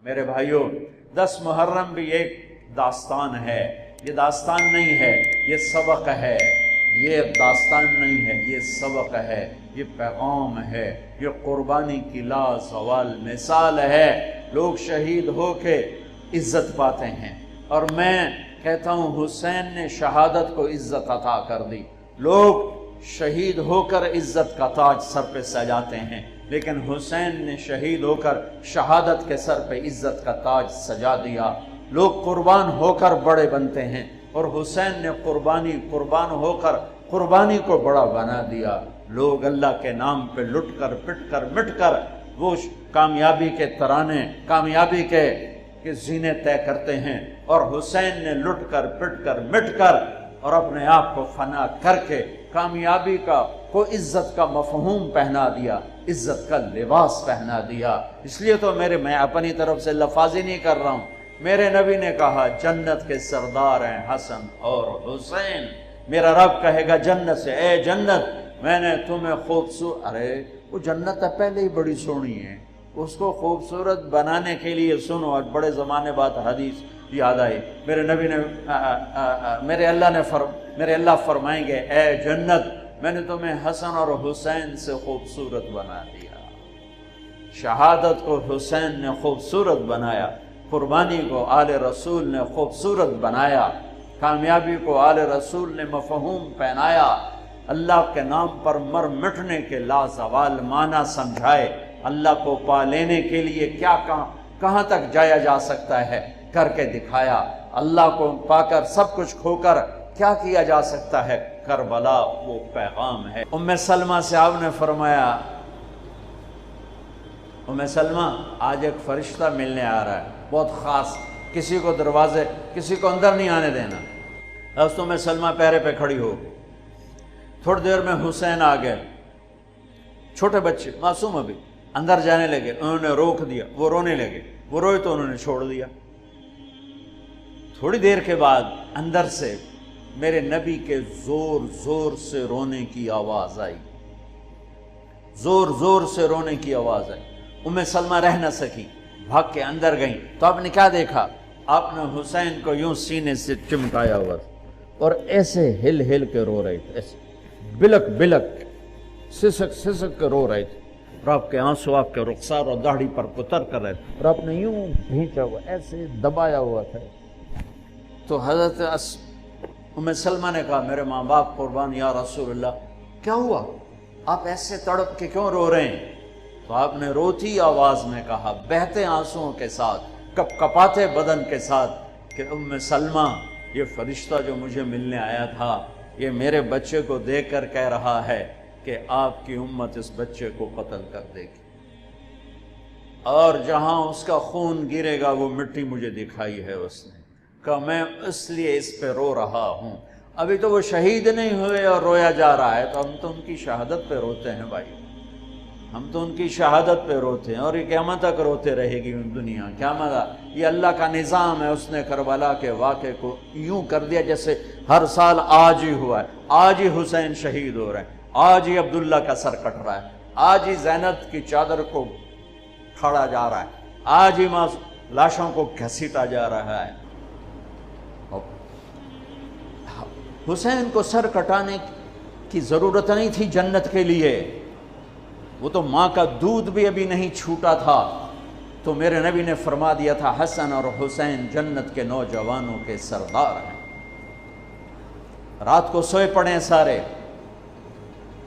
میرے بھائیوں، 10 محرم بھی ایک داستان ہے، یہ داستان نہیں ہے، یہ سبق ہے، یہ داستان نہیں ہے، یہ سبق ہے، یہ پیغام ہے، یہ قربانی کی لازوال مثال ہے۔ لوگ شہید ہو کے عزت پاتے ہیں، اور میں کہتا ہوں حسین نے شہادت کو عزت عطا کر دی۔ لوگ شہید ہو کر عزت کا تاج سر پہ سجاتے ہیں، لیکن حسین نے شہید ہو کر شہادت کے سر پہ عزت کا تاج سجا دیا۔ لوگ قربان ہو کر بڑے بنتے ہیں، اور حسین نے قربان ہو کر قربانی کو بڑا بنا دیا۔ لوگ اللہ کے نام پہ لٹ کر پٹ کر مٹ کر وہ کامیابی کے ترانے، کامیابی کے زینے طے کرتے ہیں، اور حسین نے لٹ کر پٹ کر مٹ کر اور اپنے آپ کو فنا کر کے کامیابی کو عزت کا مفہوم پہنا دیا، عزت کا لباس پہنا دیا۔ اس لیے تو میں اپنی طرف سے لفاظی نہیں کر رہا ہوں، میرے نبی نے کہا جنت کے سردار ہیں حسن اور حسین۔ میرا رب کہے گا جنت سے، اے جنت میں نے تمہیں خوبصورت، ارے وہ جنت پہلے ہی بڑی سونی ہے، اس کو خوبصورت بنانے کے لیے سنو، آج بڑے زمانے بعد حدیث یاد آئی، میرے نبی نے میرے اللہ فرمائیں گے اے جنت میں نے تمہیں حسن اور حسین سے خوبصورت بنا دیا۔ شہادت کو حسین نے خوبصورت بنایا، قربانی کو آل رسول نے خوبصورت بنایا، کامیابی کو آل رسول نے مفہوم پہنایا، اللہ کے نام پر مر مٹنے کے لازوال معنی سمجھائے، اللہ کو پا لینے کے لیے کیا کہاں تک جایا جا سکتا ہے کر کے دکھایا، اللہ کو پا کر سب کچھ کھو کر کیا کیا جا سکتا ہے، کربلا وہ پیغام ہے۔ ام سلمہ سے آپ نے فرمایا ام سلمہ آج ایک فرشتہ ملنے آ رہا ہے بہت خاص، کسی کو دروازے کسی کو اندر نہیں آنے دینا۔ دوستوں ام سلمہ پیرے پہ کھڑی ہو، تھوڑی دیر میں حسین آ گئے، چھوٹے بچے معصوم ابھی، اندر جانے لگے، انہوں نے روک دیا، وہ رونے لگے، وہ روئے تو انہوں نے چھوڑ دیا۔ تھوڑی دیر کے بعد اندر سے میرے نبی کے زور زور سے رونے کی آواز آئی، زور زور سے رونے کی آواز آئی۔ ام سلمہ رہ نہ سکی، بھاگ کے اندر گئیں، تو آپ نے کیا دیکھا؟ آپ نے حسین کو یوں سینے سے چمٹایا ہوا تھا اور ایسے ہل ہل کے رو رہے تھے، ایسے بلک بلک سسک سسک کے رو رہے تھے، اور آپ کے آنسو آپ کے رخسار اور داڑھی پر اتر کر رہے تھے، اور آپ نے یوں بھینچا ہوا ایسے دبایا ہوا تھا۔ تو حضرت ام سلمہ نے کہا میرے ماں باپ قربان یا رسول اللہ، کیا ہوا؟ آپ ایسے تڑپ کے کیوں رو رہے ہیں؟ تو آپ نے روتی آواز میں کہا، بہتے آنسوؤں کے ساتھ، کپ کپاتے بدن کے ساتھ، کہ ام سلمہ یہ فرشتہ جو مجھے ملنے آیا تھا یہ میرے بچے کو دیکھ کر کہہ رہا ہے کہ آپ کی امت اس بچے کو قتل کر دے گی، اور جہاں اس کا خون گرے گا وہ مٹی مجھے دکھائی ہے اس نے، کہ میں اس لیے اس پہ رو رہا ہوں۔ ابھی تو وہ شہید نہیں ہوئے اور رویا جا رہا ہے، تو ہم تو ان کی شہادت پہ روتے ہیں بھائی، ہم تو ان کی شہادت پہ روتے ہیں، اور یہ قیامت تک روتے رہے گی دنیا، قیامت۔ یہ اللہ کا نظام ہے، اس نے کربلا کے واقعے کو یوں کر دیا جیسے ہر سال آج ہی ہوا ہے، آج ہی حسین شہید ہو رہے ہیں، آج ہی عبداللہ کا سر کٹ رہا ہے، آج ہی زینب کی چادر کو کھاڑا جا رہا ہے، آج ہی لاشوں کو گھسیٹا جا رہا ہے۔ حسین کو سر کٹانے کی ضرورت نہیں تھی جنت کے لیے، وہ تو ماں کا دودھ بھی ابھی نہیں چھوٹا تھا، تو میرے نبی نے فرما دیا تھا حسن اور حسین جنت کے نوجوانوں کے سردار ہیں۔ رات کو سوئے پڑے ہیں سارے،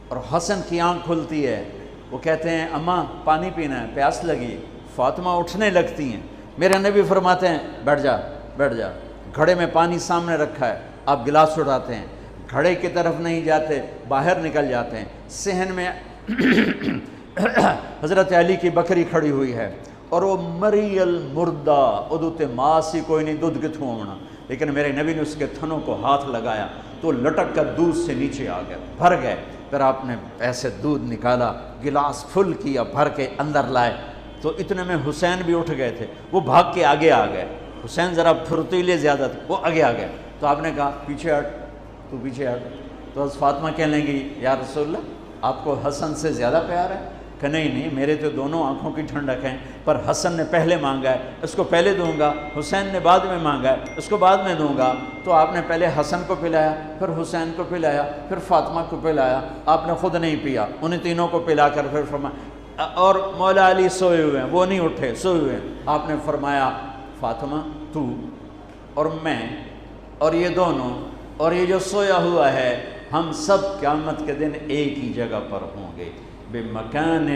اور حسن کی آنکھ کھلتی ہے، وہ کہتے ہیں اماں پانی پینا ہے، پیاس لگی۔ فاطمہ اٹھنے لگتی ہیں، میرے نبی فرماتے ہیں بیٹھ جا بیٹھ جا، گھڑے میں پانی سامنے رکھا ہے، آپ گلاس اٹھاتے ہیں، گھڑے کی طرف نہیں جاتے، باہر نکل جاتے ہیں۔ صحن میں حضرت علی کی بکری کھڑی ہوئی ہے، اور وہ مری المردہ ادوتے ماسی کوئی نہیں دودھ کتھوں ہونا، لیکن میرے نبی نے اس کے تھنوں کو ہاتھ لگایا تو لٹک کر دودھ سے نیچے آ گئے، بھر گئے۔ پھر آپ نے ایسے دودھ نکالا، گلاس فل کیا، بھر کے اندر لائے، تو اتنے میں حسین بھی اٹھ گئے تھے، وہ بھاگ کے آگے آ گئے۔ حسین ذرا پھرتیلے زیادہ تھے، وہ آگے آ گئے، تو آپ نے کہا پیچھے ہٹ، تو پیچھے ہٹ۔ تو حضرت فاطمہ کہنے لگی یا رسول اللہ آپ کو حسن سے زیادہ پیار ہے؟ کہ نہیں میرے تو دونوں آنکھوں کی ٹھنڈک ہیں، پر حسن نے پہلے مانگا ہے، اس کو پہلے دوں گا، حسین نے بعد میں مانگا ہے، اس کو بعد میں دوں گا۔ تو آپ نے پہلے حسن کو پلایا، پھر حسین کو پلایا، پھر فاطمہ کو پلایا، آپ نے خود نہیں پیا، انہیں تینوں کو پلا کر پھر فرمایا، اور مولا علی سوئے ہوئے ہیں، وہ نہیں اٹھے، سوئے ہوئے ہیں۔ آپ نے فرمایا فاطمہ تو اور میں اور یہ دونوں اور یہ جو سویا ہوا ہے، ہم سب قیامت کے دن ایک ہی جگہ پر ہوں گے، بمکان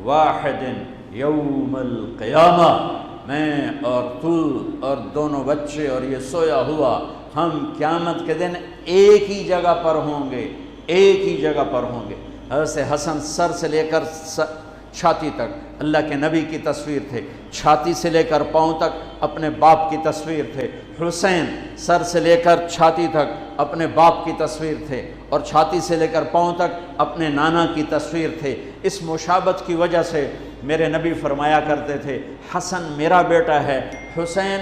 واحد یوم القیامہ۔ میں اور تو اور دونوں بچے اور یہ سویا ہوا، ہم قیامت کے دن ایک ہی جگہ پر ہوں گے، ایک ہی جگہ پر ہوں گے۔ حضرت حسن سر سے لے کر چھاتی تک اللہ کے نبی کی تصویر تھے، چھاتی سے لے کر پاؤں تک اپنے باپ کی تصویر تھے۔ حسین سر سے لے کر چھاتی تک اپنے باپ کی تصویر تھے، اور چھاتی سے لے کر پاؤں تک اپنے نانا کی تصویر تھے۔ اس مشابہت کی وجہ سے میرے نبی فرمایا کرتے تھے، حسن میرا بیٹا ہے، حسین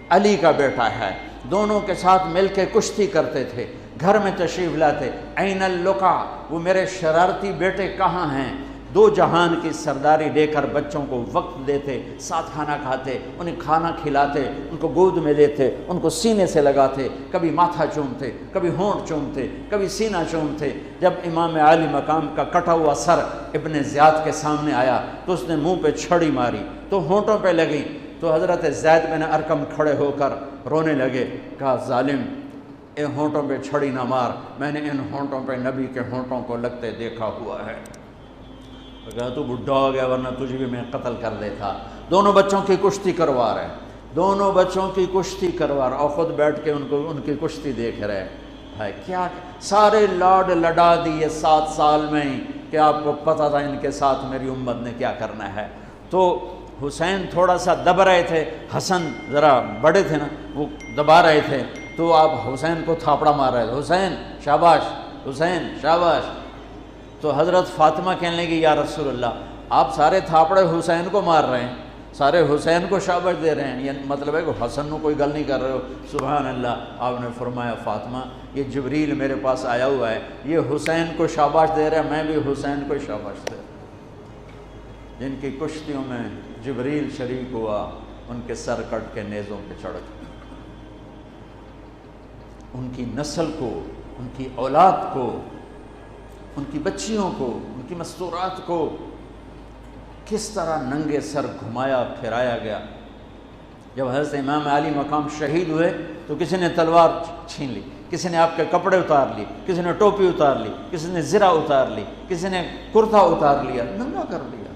علی کا بیٹا ہے۔ دونوں کے ساتھ مل کے کشتی کرتے تھے، گھر میں تشریف لاتے، این اللقا، وہ میرے شرارتی بیٹے کہاں ہیں؟ دو جہان کی سرداری لے کر بچوں کو وقت دیتے، ساتھ کھانا کھاتے، انہیں کھانا کھلاتے، ان کو گود میں لیتے، ان کو سینے سے لگاتے، کبھی ماتھا چومتے، کبھی ہونٹ چومتے، کبھی سینہ چومتے۔ جب امام عالی مقام کا کٹا ہوا سر ابن زیاد کے سامنے آیا تو اس نے منہ پہ چھڑی ماری تو ہونٹوں پہ لگی، تو حضرت زید بن ارقم کھڑے ہو کر رونے لگے، کہا ظالم ان ہونٹوں پہ چھڑی نہ مار، میں نے ان ہونٹوں پہ نبی کے ہونٹوں کو لگتے دیکھا ہوا ہے۔ کہا تو بڈھا ہو گیا، ورنہ تجھے بھی میں قتل کر دیتا۔ دونوں بچوں کی کشتی کروا رہے، دونوں بچوں کی کشتی کروا رہے، اور خود بیٹھ کے ان کی کشتی دیکھ رہے ہے۔ کیا سارے لاڈ لڈا دیے 7 سال میں ہی کہ آپ کو پتہ تھا ان کے ساتھ میری امت نے کیا کرنا ہے۔ تو حسین تھوڑا سا دب رہے تھے، حسن ذرا بڑے تھے نا، وہ دبا رہے تھے، تو آپ حسین کو تھاپڑا مار رہے تھے، حسین شاباش، حسین شاباش۔ تو حضرت فاطمہ کہنے لگی یا رسول اللہ، آپ سارے تھاپڑے حسین کو مار رہے ہیں، سارے حسین کو شاباش دے رہے ہیں، یہ مطلب ہے کہ حسن کو کوئی گل نہیں کر رہے ہو؟ سبحان اللہ۔ آپ نے فرمایا فاطمہ یہ جبریل میرے پاس آیا ہوا ہے، یہ حسین کو شاباش دے رہا ہے، میں بھی حسین کو شاباش دے رہا ہوں۔ جن کی کشتیوں میں جبریل شریک ہوا، ان کے سر کٹ کے نیزوں پہ چڑھ گئے، ان کی نسل کو، ان کی اولاد کو، ان کی بچیوں کو، ان کی مستورات کو کس طرح ننگے سر گھمایا پھرایا گیا۔ جب حضرت امام علی مقام شہید ہوئے تو کسی نے تلوار چھین لی، کسی نے آپ کے کپڑے اتار لی، کسی نے ٹوپی اتار لی، کسی نے زرہ اتار لی، کسی نے کرتا اتار لیا، ننگا کر لیا،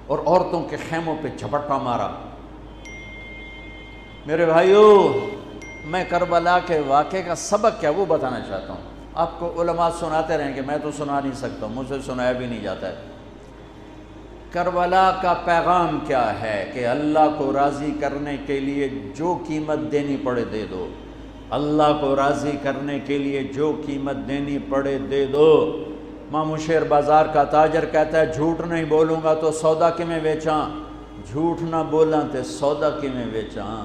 اور عورتوں کے خیموں پہ جھپٹا مارا۔ میرے بھائیو، میں کربلا کے واقعے کا سبق کیا وہ بتانا چاہتا ہوں۔ آپ کو علماء سناتے رہیں گے، میں تو سنا نہیں سکتا، مجھ سے سنایا بھی نہیں جاتا ہے۔ کربلا کا پیغام کیا ہے کہ اللہ کو راضی کرنے کے لیے جو قیمت دینی پڑے دے دو، اللہ کو راضی کرنے کے لیے جو قیمت دینی پڑے دے دو۔ مامو شیر بازار کا تاجر کہتا ہے جھوٹ نہیں بولوں گا تو سودا کی میں بیچاں، جھوٹ نہ بولاں تے سودا کی میں بیچاں۔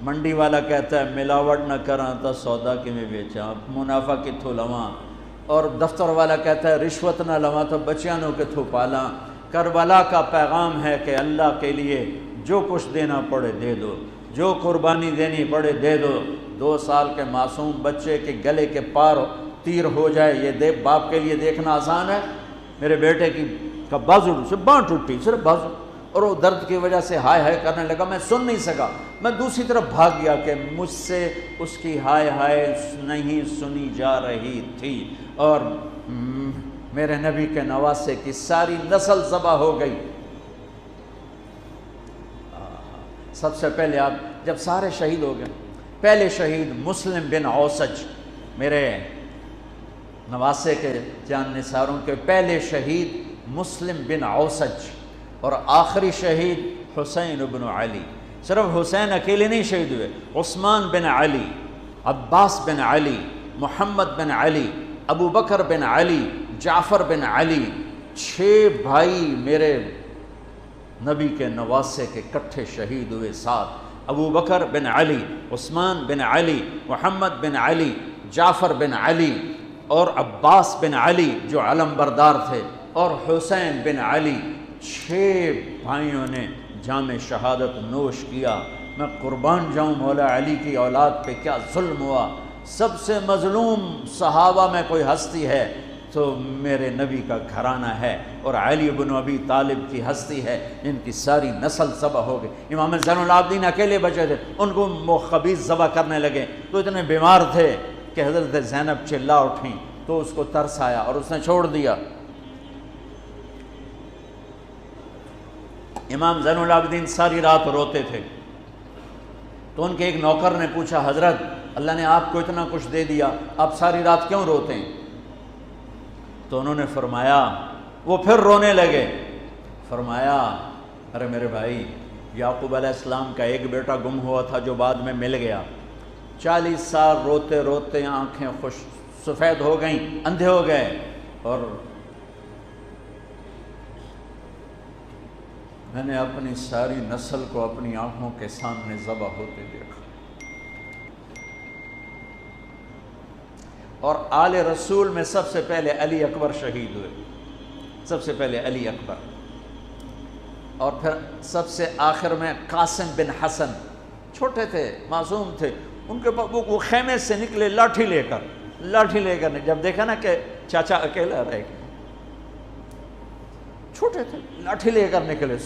منڈی والا کہتا ہے ملاوٹ نہ کراں تو سودا کی میں بیچاں، منافع کتھوں لواں۔ اور دفتر والا کہتا ہے رشوت نہ لواں تو بچیانوں کتھوں پالاں۔ کربلا کا پیغام ہے کہ اللہ کے لیے جو کچھ دینا پڑے دے دو، جو قربانی دینی پڑے دے دو۔ 2 سال کے معصوم بچے کے گلے کے پار تیر ہو جائے، یہ باپ کے لیے دیکھنا آسان ہے؟ میرے بیٹے کا بازو سے باں ٹوٹی، صرف بازو، اور وہ درد کی وجہ سے ہائے ہائے کرنے لگا، میں سن نہیں سکا، میں دوسری طرف بھاگ گیا کہ مجھ سے اس کی ہائے ہائے نہیں سنی جا رہی تھی، اور میرے نبی کے نواسے کی ساری نسل ذبح ہو گئی۔ سب سے پہلے آپ جب سارے شہید ہو گئے، پہلے شہید مسلم بن اوسج، میرے نواسے کے جان نثاروں کے پہلے شہید مسلم بن اوسج، اور آخری شہید حسین بن علی۔ صرف حسین اکیلے نہیں شہید ہوئے، عثمان بن علی، عباس بن علی، محمد بن علی، ابو بکر بن علی، جعفر بن علی، 6 بھائی میرے نبی کے نواسے کے کٹھے شہید ہوئے ساتھ۔ ابو بکر بن علی، عثمان بن علی، محمد بن علی، جعفر بن علی اور عباس بن علی جو علم بردار تھے، اور حسین بن علی، 6 بھائیوں نے جام شہادت نوش کیا۔ میں قربان جاؤں مولا علی کی اولاد پہ کیا ظلم ہوا۔ سب سے مظلوم صحابہ میں کوئی ہستی ہے تو میرے نبی کا گھرانہ ہے، اور علی بن ابی طالب کی ہستی ہے جن کی ساری نسل ذبح ہو گئی۔ امام زین العابدین اکیلے بچے تھے، ان کو خبیث ذبح کرنے لگے تو اتنے بیمار تھے کہ حضرت زینب چلا اٹھیں تو اس کو ترس آیا اور اس نے چھوڑ دیا۔ امام زین العابدین ساری رات روتے تھے تو ان کے ایک نوکر نے پوچھا، حضرت اللہ نے آپ کو اتنا کچھ دے دیا، آپ ساری رات کیوں روتے ہیں؟ تو انہوں نے فرمایا، وہ پھر رونے لگے، فرمایا ارے میرے بھائی، یعقوب علیہ السلام کا ایک بیٹا گم ہوا تھا جو بعد میں مل گیا، 40 سال روتے روتے آنکھیں سفید ہو گئیں، اندھے ہو گئے، اور میں نے اپنی ساری نسل کو اپنی آنکھوں کے سامنے ذبح ہوتے دیکھا۔ اور آل رسول میں سب سے پہلے علی اکبر شہید ہوئے، سب سے پہلے علی اکبر، اور پھر سب سے آخر میں قاسم بن حسن، چھوٹے تھے، معصوم تھے، ان کے پاس وہ خیمے سے نکلے لاٹھی لے کر جب دیکھا نا کہ چاچا اکیلا رہ گیا، چھوٹے تھے، لاٹھی لے کر نکلے،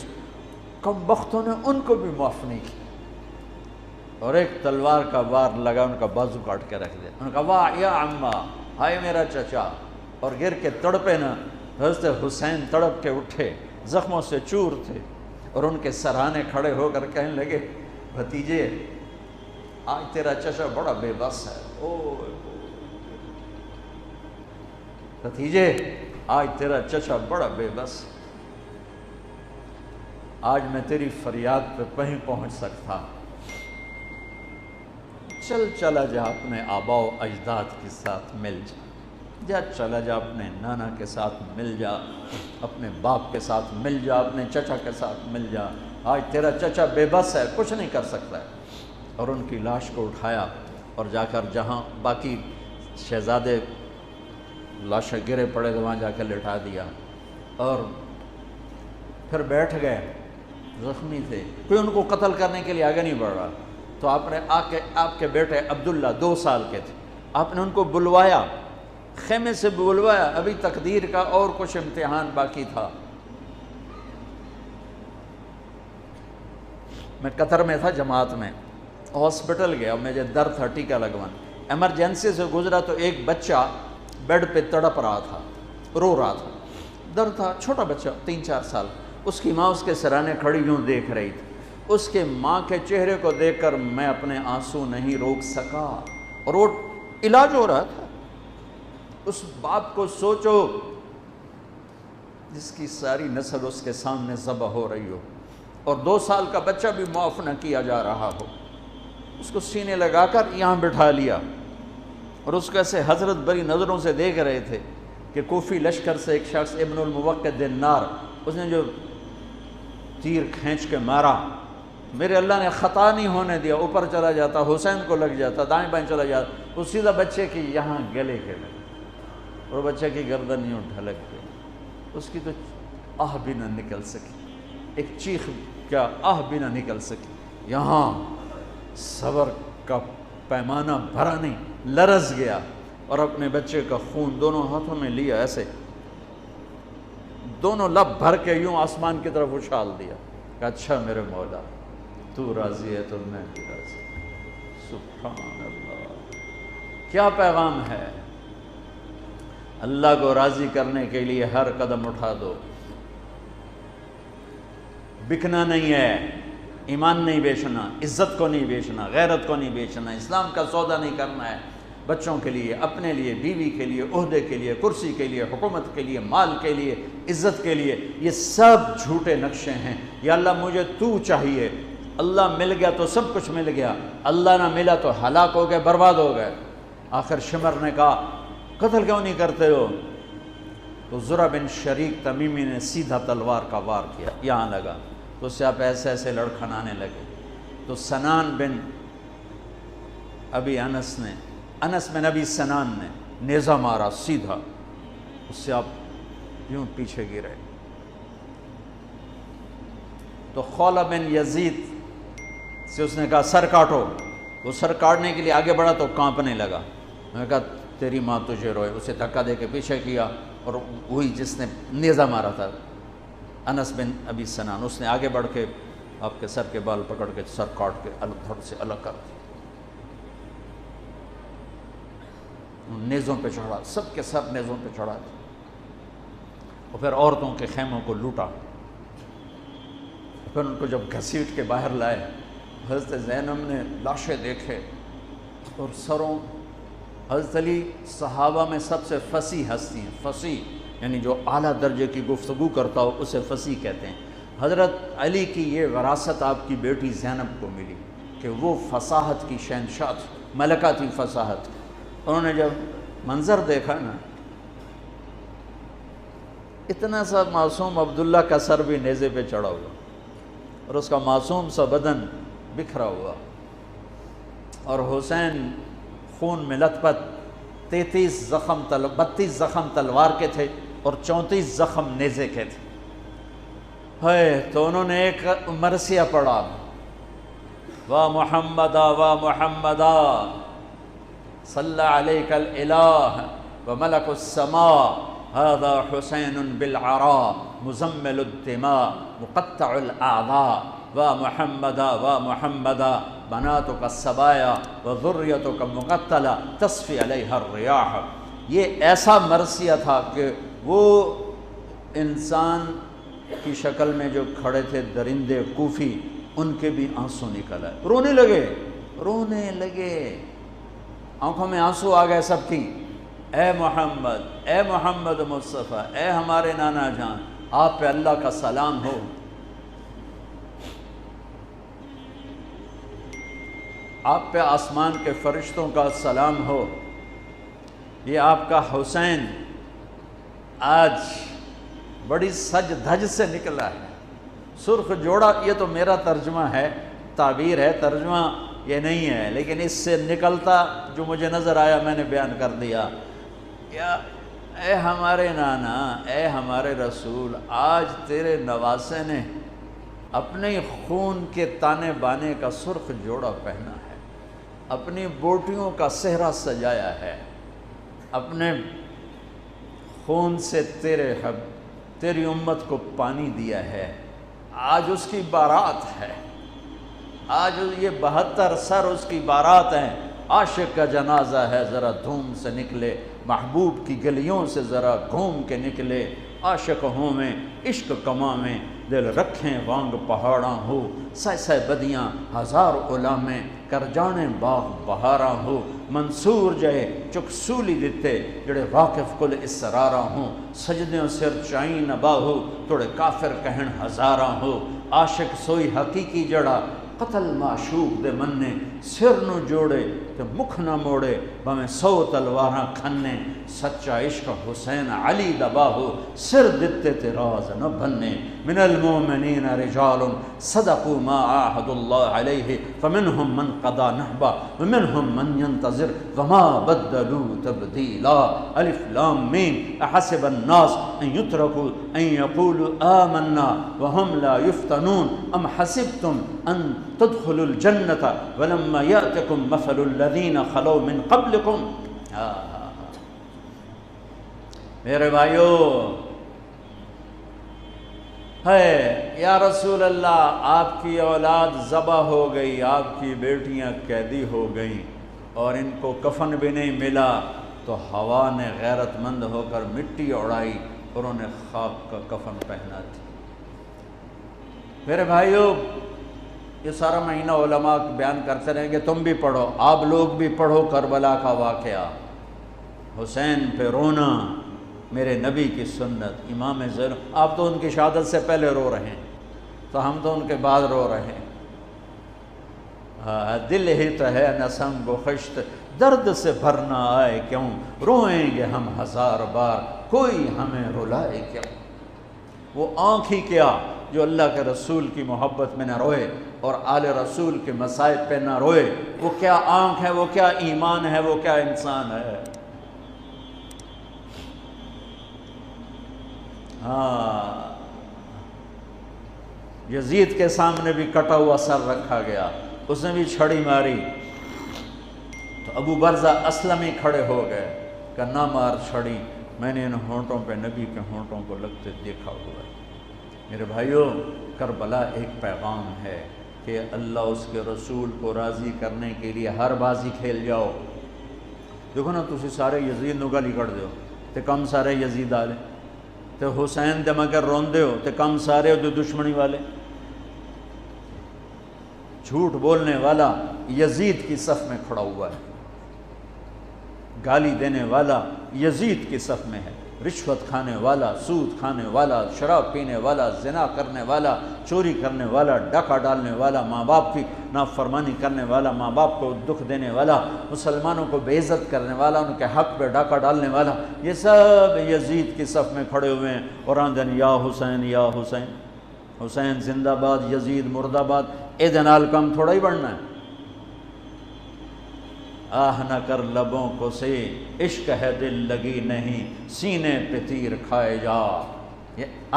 کم بختوں نے ان کو بھی معاف نہیں کیا، اور ایک تلوار کا وار لگا، ان کا بازو کاٹ کے رکھ دیا، ان کا واہ یا عمہ، ہائے میرا چچا، اور گر کے تڑپے نا، حضرت حسین تڑپ کے اٹھے، زخموں سے چور تھے، اور ان کے سرہانے کھڑے ہو کر کہنے لگے، بھتیجے آج تیرا چچا بڑا بے بس ہے، بھتیجے آج تیرا چچا بڑا بے بس، آج میں تیری فریاد پہ کہیں پہنچ سکتا، چلا جا اپنے آباء و اجداد کے ساتھ مل جا، چلا جا اپنے نانا کے ساتھ مل جا، اپنے باپ کے ساتھ مل جا، اپنے چچا کے ساتھ مل جا، آج تیرا چچا بے بس ہے، کچھ نہیں کر سکتا ہے۔ اور ان کی لاش کو اٹھایا اور جا کر جہاں باقی شہزادے لاشیں گرے پڑے تھے وہاں جا کے لٹا دیا، اور پھر بیٹھ گئے، زخمی تھے، کوئی ان کو قتل کرنے کے لیے آگے نہیں بڑھ رہا، تو آپ نے آپ کے بیٹے عبداللہ 2 سال کے تھے، آپ نے ان کو بلوایا، خیمے سے بلوایا، ابھی تقدیر کا اور کچھ امتحان باقی تھا۔ میں قطر میں تھا جماعت میں، ہاسپٹل گیا، مجھے درد تھا ٹیکا لگوانا، ایمرجنسی سے گزرا تو ایک بچہ بیڈ پہ تڑپ رہا تھا، رو رہا تھا، درد تھا، چھوٹا بچہ 3-4 سال، اس کی ماں اس کے سرانے کھڑی یوں دیکھ رہی تھی، اس کے ماں کے چہرے کو دیکھ کر میں اپنے آنسو نہیں روک سکا، اور وہ علاج ہو رہا تھا۔ اس باپ کو سوچو جس کی ساری نسل اس کے سامنے ذبح ہو رہی ہو، اور 2 سال کا بچہ بھی معاف نہ کیا جا رہا ہو، اس کو سینے لگا کر یہاں بٹھا لیا، اور اس کو ایسے حضرت بری نظروں سے دیکھ رہے تھے کہ کوفی لشکر سے ایک شخص ابن الموقد النار، اس نے جو تیر کھینچ کے مارا، میرے اللہ نے خطا نہیں ہونے دیا، اوپر چلا جاتا، حسین کو لگ جاتا، دائیں بائیں چلا جاتا، وہ سیدھا بچے کی یہاں گلے کے لگے، اور بچے کی گردن یوں ڈھلک گئی، اس کی تو آہ بھی نہ نکل سکی، ایک چیخ کیا آہ بھی نہ نکل سکی، یہاں صبر کا پیمانہ بھرا نہیں، لرز گیا، اور اپنے بچے کا خون دونوں ہاتھوں میں لیا، ایسے دونوں لب بھر کے یوں آسمان کی طرف اچھال دیا کہ اچھا میرے مولا تو راضی ہے تو میں بھی راضی۔ سبحان اللہ، کیا پیغام ہے! اللہ کو راضی کرنے کے لیے ہر قدم اٹھا دو، بکنا نہیں ہے، ایمان نہیں بیچنا، عزت کو نہیں بیچنا، غیرت کو نہیں بیچنا، اسلام کا سودا نہیں کرنا ہے، بچوں کے لیے، اپنے لیے، بیوی کے لیے، عہدے کے لیے، کرسی کے لیے، حکومت کے لیے، مال کے لیے، عزت کے لیے، یہ سب جھوٹے نقشے ہیں۔ یا اللہ مجھے تو چاہیے، اللہ مل گیا تو سب کچھ مل گیا، اللہ نہ ملا تو ہلاک ہو گئے، برباد ہو گئے۔ آخر شمر نے کہا قتل کیوں نہیں کرتے ہو؟ تو زرع بن شریک تمیمی نے سیدھا تلوار کا وار کیا، یہاں لگا، تو اس سے آپ ایسے ایسے لڑکھنانے لگے، تو سنان بن ابی انس بن ابی سنان نے نیزہ مارا سیدھا، اس سے آپ یوں پیچھے گرے۔ تو خولہ بن یزید سے اس نے کہا سر کاٹو۔ وہ سر کاٹنے کے لیے آگے بڑھا تو کانپنے لگا۔ میں نے کہا تیری ماں تجھے روئے۔ اسے دھکا دے کے پیچھے کیا، اور وہی جس نے نیزہ مارا تھا انس بن ابی سنان، اس نے آگے بڑھ کے آپ کے سر کے بال پکڑ کے سر کاٹ کے دھڑ سے الگ کر دیا۔ نیزوں پہ چڑھا، سب کے سر نیزوں پہ چڑھا دیا، اور پھر عورتوں کے خیموں کو لوٹا۔ پھر ان کو جب گھسیٹ کے باہر لائے، حضرت زینب نے لاشیں دیکھے اور سروں۔ حضرت علی صحابہ میں سب سے فصیح ہستی ہیں، فصیح یعنی جو اعلیٰ درجے کی گفتگو کرتا ہو اسے فصیح کہتے ہیں۔ حضرت علی کی یہ وراثت آپ کی بیٹی زینب کو ملی کہ وہ فصاحت کی شہنشاہ تھی، ملکہ تھی فصاحت۔ انہوں نے جب منظر دیکھا نا، اتنا سا معصوم عبداللہ کا سر بھی نیزے پہ چڑھا ہوا اور اس کا معصوم سا بدن بکھرا ہوا، اور حسین خون میں لت پت، 32 زخم تلوار کے تھے اور 34 زخم نیزے کے تھے۔ تو انہوں نے ایک مرثیہ پڑھا، وا محمدا وا محمدا صلی علیک الالہ وملک السماء هذا حسین بالعراء مزمل الدماء مقطع الاعضاء وا محمدا وا محمدا بناتک السبایا وذریتک مقتلہ تصفی علیہا الریاح۔ یہ ایسا مرثیہ تھا کہ وہ انسان کی شکل میں جو کھڑے تھے درندے کوفی، ان کے بھی آنسو نکل آئے، رونے لگے، آنکھوں میں آنسو آ گئے سب کی۔ اے محمد مصطفیٰ، اے ہمارے نانا جان، آپ پہ اللہ کا سلام ہو، آپ پہ آسمان کے فرشتوں کا سلام ہو، یہ آپ کا حسین آج بڑی سج دھج سے نکلا ہے، سرخ جوڑا۔ یہ تو میرا ترجمہ ہے، تعبیر ہے، ترجمہ یہ نہیں ہے، لیکن اس سے نکلتا جو مجھے نظر آیا میں نے بیان کر دیا۔ اے ہمارے نانا، اے ہمارے رسول، آج تیرے نواسے نے اپنے خون کے تانے بانے کا سرخ جوڑا پہنا ہے، اپنی بوٹیوں کا صحرا سجایا ہے، اپنے خون سے تیری امت کو پانی دیا ہے، آج اس کی بارات ہے، آج یہ 72 سر اس کی بارات ہیں۔ عاشق کا جنازہ ہے، ذرا دھوم سے نکلے، محبوب کی گلیوں سے ذرا گھوم کے نکلے، عاشق ہوں میں عشق کماں میں دل رکھیں وانگ پہاڑاں ہو، سہ بدیاں ہزار علامیں کر جانے باغ بہاراں ہو، منصور جائے چک سولی دیتے جڑے واقف کل اسراراں ہوں، سجدیوں سر چائیں نباہو توڑے کافر کہن ہزاراں ہو، عاشق سوئی حقیقی جڑا قتل معشوق دے مننے، سر نو جوڑے تے مکھ نہ موڑے، بھویں 100 تلواراں کھنے، سچا عشق حسین علی دباہو، سر دتے تے راز نہ بھنے، من المومنین رجال صدقوا ما عاہد اللہ علیہ فمنہم من قضا نحبہ ومنہم من ينتظر وما بدلوا تبدیلا۔ الف لام میم احسب الناس ان یترکوا ان یقولوا آمنا وهم لا یفتنون ام حسبتم ان تدخلوا الجنة ولما يأتكم مثل الذين خلوا من قبلكم۔ میرے بھائیو، ہے یا رسول اللہ، آپ کی اولاد ذبح ہو گئی، آپ کی بیٹیاں قیدی ہو گئیں اور ان کو کفن بھی نہیں ملا، تو ہوا نے غیرت مند ہو کر مٹی اڑائی اور انہیں خاک کا کفن پہنا تھی۔ میرے بھائیو، یہ سارا مہینہ علماء بیان کرتے رہیں گے، تم بھی پڑھو، آپ لوگ بھی پڑھو کربلا کا واقعہ، حسین پہ رونا، میرے نبی کی سنت، امام زین۔ آپ تو ان کی شہادت سے پہلے رو رہے ہیں، تو ہم تو ان کے بعد رو رہے ہیں۔ دل ہی تو ہے نہ سنگ و خشت، درد سے بھرنا آئے کیوں، روئیں گے ہم 1000 بار، کوئی ہمیں رلائے کیوں۔ وہ آنکھ ہی کیا جو اللہ کے رسول کی محبت میں نہ روئے اور آل رسول کے مصائب پہ نہ روئے، وہ کیا آنکھ ہے، وہ کیا ایمان ہے، وہ کیا انسان ہے۔ ہاں، یزید کے سامنے بھی کٹا ہوا سر رکھا گیا، اس نے بھی چھڑی ماری تو ابو برزہ اسلمی کھڑے ہو گئے کہ نہ مار چھڑی، میں نے ان ہونٹوں پہ نبی کے ہونٹوں کو لگتے دیکھا ہوا ہے۔ میرے بھائیوں، کربلا ایک پیغام ہے کہ اللہ اس کے رسول کو راضی کرنے کے لیے ہر بازی کھیل جاؤ۔ دیکھو نا، تسی سارے یزید نو گالی کر دیو تے کم سارے یزید والے، تے حسین دے مگر روندے ہو تے کم سارے جو دشمنی والے۔ جھوٹ بولنے والا یزید کی صف میں کھڑا ہوا ہے، گالی دینے والا یزید کی صف میں ہے، رشوت کھانے والا، سود کھانے والا، شراب پینے والا، زنا کرنے والا، چوری کرنے والا، ڈاکہ ڈالنے والا، ماں باپ کی نافرمانی کرنے والا، ماں باپ کو دکھ دینے والا، مسلمانوں کو بے عزت کرنے والا، ان کے حق پہ ڈاکہ ڈالنے والا، یہ سب یزید کی صف میں کھڑے ہوئے ہیں اور آندن یا حسین یا حسین، حسین زندہ باد، یزید مردہ باد۔ اے دنال کم تھوڑا ہی بڑھنا ہے۔ آہ نہ کر لبوں کو سے، عشق ہے دل لگی نہیں، سینے پہ تیر کھائے جا،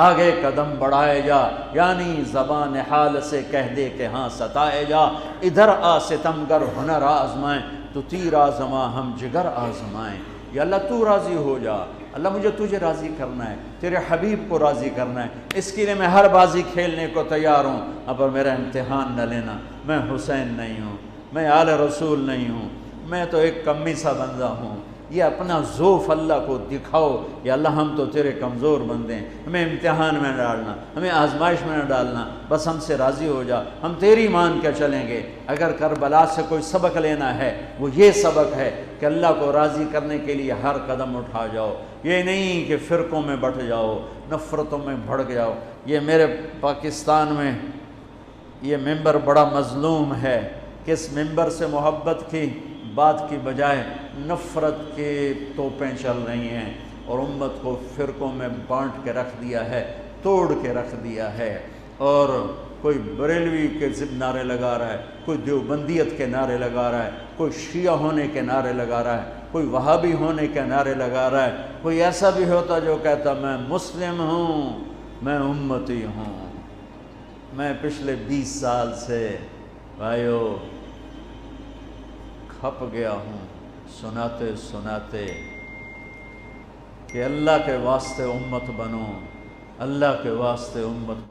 آگے قدم بڑھائے جا، یعنی زبان حال سے کہہ دے کہ ہاں ستائے جا، ادھر آ ستمگر ہنر آزمائیں، تو تیر آزما ہم جگر آزمائیں۔ یا اللہ تو راضی ہو جا، اللہ مجھے تجھے راضی کرنا ہے، تیرے حبیب کو راضی کرنا ہے، اس کے لیے میں ہر بازی کھیلنے کو تیار ہوں، پر میرا امتحان نہ لینا، میں حسین نہیں ہوں، میں آل رسول نہیں ہوں، میں تو ایک کمی سا بندہ ہوں۔ یہ اپنا ذوف اللہ کو دکھاؤ، یا اللہ ہم تو تیرے کمزور بندے ہیں، ہمیں امتحان میں نہ ڈالنا، ہمیں آزمائش میں نہ ڈالنا، بس ہم سے راضی ہو جا، ہم تیری مان کے چلیں گے۔ اگر کربلا سے کوئی سبق لینا ہے وہ یہ سبق ہے کہ اللہ کو راضی کرنے کے لیے ہر قدم اٹھا جاؤ، یہ نہیں کہ فرقوں میں بٹ جاؤ، نفرتوں میں بھڑک جاؤ۔ یہ میرے پاکستان میں یہ ممبر بڑا مظلوم ہے کہ اس ممبر سے محبت کی بات کی بجائے نفرت کے توپیں چل رہی ہیں اور امت کو فرقوں میں بانٹ کے رکھ دیا ہے، توڑ کے رکھ دیا ہے، اور کوئی بریلوی کے ضد نعرے لگا رہا ہے، کوئی دیوبندیت کے نعرے لگا رہا ہے، کوئی شیعہ ہونے کے نعرے لگا رہا ہے، کوئی وہابی ہونے کے نعرے لگا رہا ہے، کوئی ایسا بھی ہوتا جو کہتا میں مسلم ہوں، میں امتی ہوں۔ میں پچھلے 20 سال سے بھائیو کھپ گیا ہوں سناتے سناتے کہ اللہ کے واسطے امت بنو، اللہ کے واسطے امت